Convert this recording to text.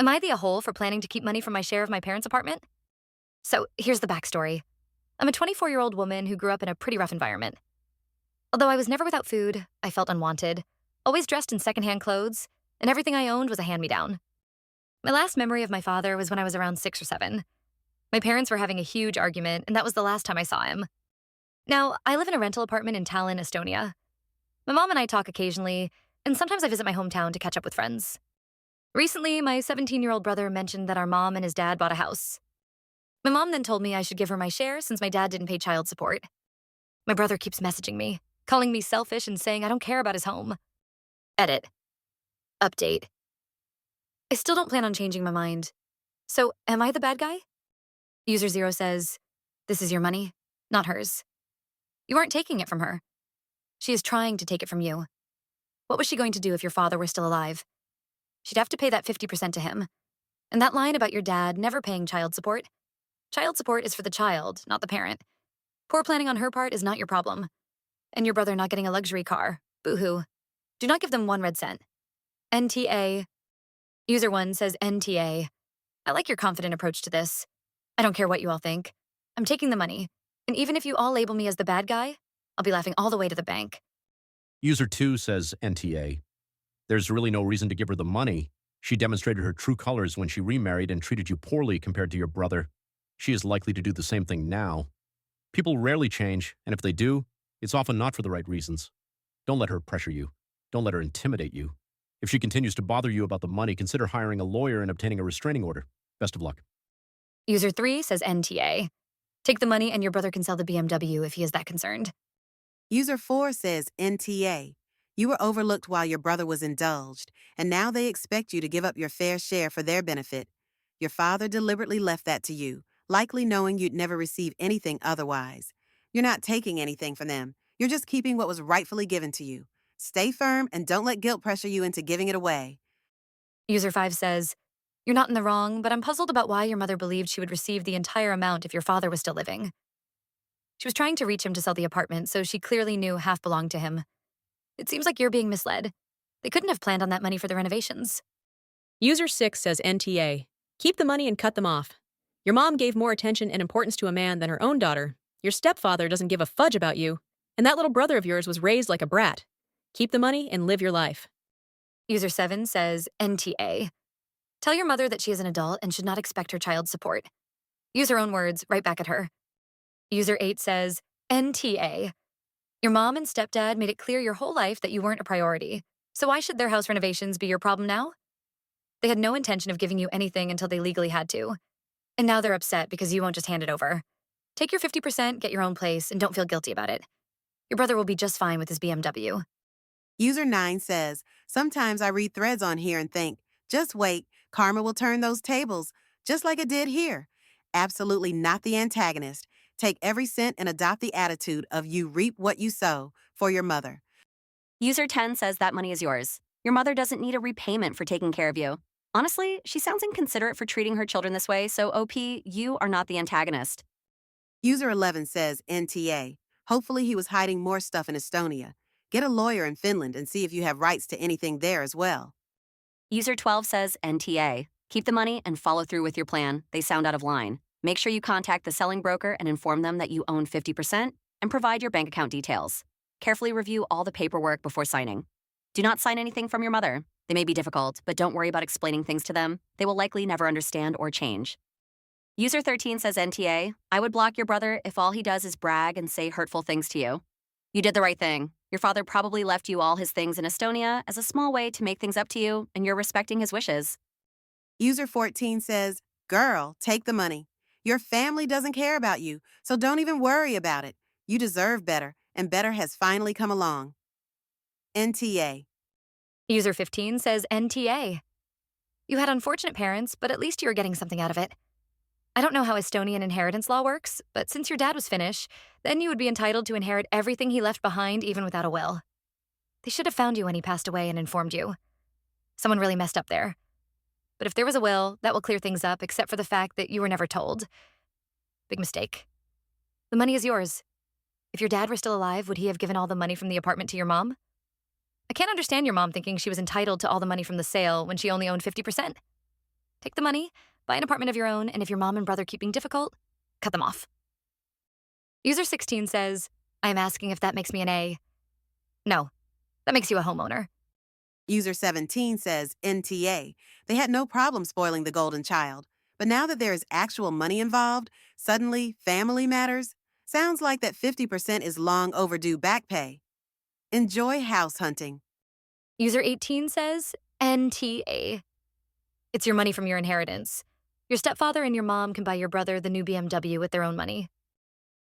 Am I the a-hole for planning to keep money from my share of my parents' apartment? So here's the backstory. I'm a 24-year-old woman who grew up in a pretty rough environment. Although I was never without food, I felt unwanted, always dressed in secondhand clothes, and everything I owned was a hand-me-down. My last memory of my father was when I was around 6 or 7. My parents were having a huge argument, and that was the last time I saw him. Now, I live in a rental apartment in Tallinn, Estonia. My mom and I talk occasionally, and sometimes I visit my hometown to catch up with friends. Recently, my 17-year-old brother mentioned that our mom and his dad bought a house. My mom then told me I should give her my share since my dad didn't pay child support. My brother keeps messaging me, calling me selfish and saying I don't care about his home. Edit. Update. I still don't plan on changing my mind. So, am I the bad guy? User 0 says, "This is your money, not hers. You aren't taking it from her. She is trying to take it from you. What was she going to do if your father were still alive? She'd have to pay that 50% to him. And that line about your dad never paying child support is for the child, not the parent. Poor planning on her part is not your problem. And your brother not getting a luxury car. Boo-hoo. Do not give them 1 red cent. NTA. User 1 says NTA. I like your confident approach to this. I don't care what you all think. I'm taking the money. And even if you all label me as the bad guy, I'll be laughing all the way to the bank." User 2 says NTA. There's really no reason to give her the money. She demonstrated her true colors when she remarried and treated you poorly compared to your brother. She is likely to do the same thing now. People rarely change, and if they do, it's often not for the right reasons. Don't let her pressure you. Don't let her intimidate you. If she continues to bother you about the money, consider hiring a lawyer and obtaining a restraining order. Best of luck. User 3 says NTA. Take the money and your brother can sell the BMW if he is that concerned. User 4 says NTA. You were overlooked while your brother was indulged, and now they expect you to give up your fair share for their benefit. Your father deliberately left that to you, likely knowing you'd never receive anything otherwise. You're not taking anything from them. You're just keeping what was rightfully given to you. Stay firm and don't let guilt pressure you into giving it away. User 5 says, "You're not in the wrong, but I'm puzzled about why your mother believed she would receive the entire amount if your father was still living. She was trying to reach him to sell the apartment, so she clearly knew half belonged to him. It seems like you're being misled. They couldn't have planned on that money for the renovations." User 6 says NTA. Keep the money and cut them off. Your mom gave more attention and importance to a man than her own daughter. Your stepfather doesn't give a fudge about you. And that little brother of yours was raised like a brat. Keep the money and live your life. User 7 says NTA. Tell your mother that she is an adult and should not expect her child support. Use her own words, right back at her. User 8 says NTA. Your mom and stepdad made it clear your whole life that you weren't a priority. So why should their house renovations be your problem now? They had no intention of giving you anything until they legally had to. And now they're upset because you won't just hand it over. Take your 50%, get your own place, and don't feel guilty about it. Your brother will be just fine with his BMW. User 9 says, sometimes I read threads on here and think, just wait, karma will turn those tables, just like it did here. Absolutely not the antagonist. Take every cent and adopt the attitude of you reap what you sow for your mother. User 10 says that money is yours. Your mother doesn't need a repayment for taking care of you. Honestly, she sounds inconsiderate for treating her children this way, so OP, you are not the antagonist. User 11 says NTA. Hopefully he was hiding more stuff in Estonia. Get a lawyer in Finland and see if you have rights to anything there as well. User 12 says NTA. Keep the money and follow through with your plan. They sound out of line. Make sure you contact the selling broker and inform them that you own 50% and provide your bank account details. Carefully review all the paperwork before signing. Do not sign anything from your mother. They may be difficult, but don't worry about explaining things to them. They will likely never understand or change. User 13 says NTA. I would block your brother if all he does is brag and say hurtful things to you. You did the right thing. Your father probably left you all his things in Estonia as a small way to make things up to you, and you're respecting his wishes. User 14 says, girl, take the money. Your family doesn't care about you, so don't even worry about it. You deserve better, and better has finally come along. NTA. User 15 says NTA. You had unfortunate parents, but at least you were getting something out of it. I don't know how Estonian inheritance law works, but since your dad was Finnish, then you would be entitled to inherit everything he left behind even without a will. They should have found you when he passed away and informed you. Someone really messed up there. But if there was a will, that will clear things up except for the fact that you were never told. Big mistake. The money is yours. If your dad were still alive, would he have given all the money from the apartment to your mom? I can't understand your mom thinking she was entitled to all the money from the sale when she only owned 50%. Take the money, buy an apartment of your own, and if your mom and brother keep being difficult, cut them off. User 16 says, I am asking if that makes me an A. No, that makes you a homeowner. User 17 says NTA. They had no problem spoiling the golden child. But now that there is actual money involved, suddenly family matters. Sounds like that 50% is long overdue back pay. Enjoy house hunting. User 18 says NTA. It's your money from your inheritance. Your stepfather and your mom can buy your brother the new BMW with their own money.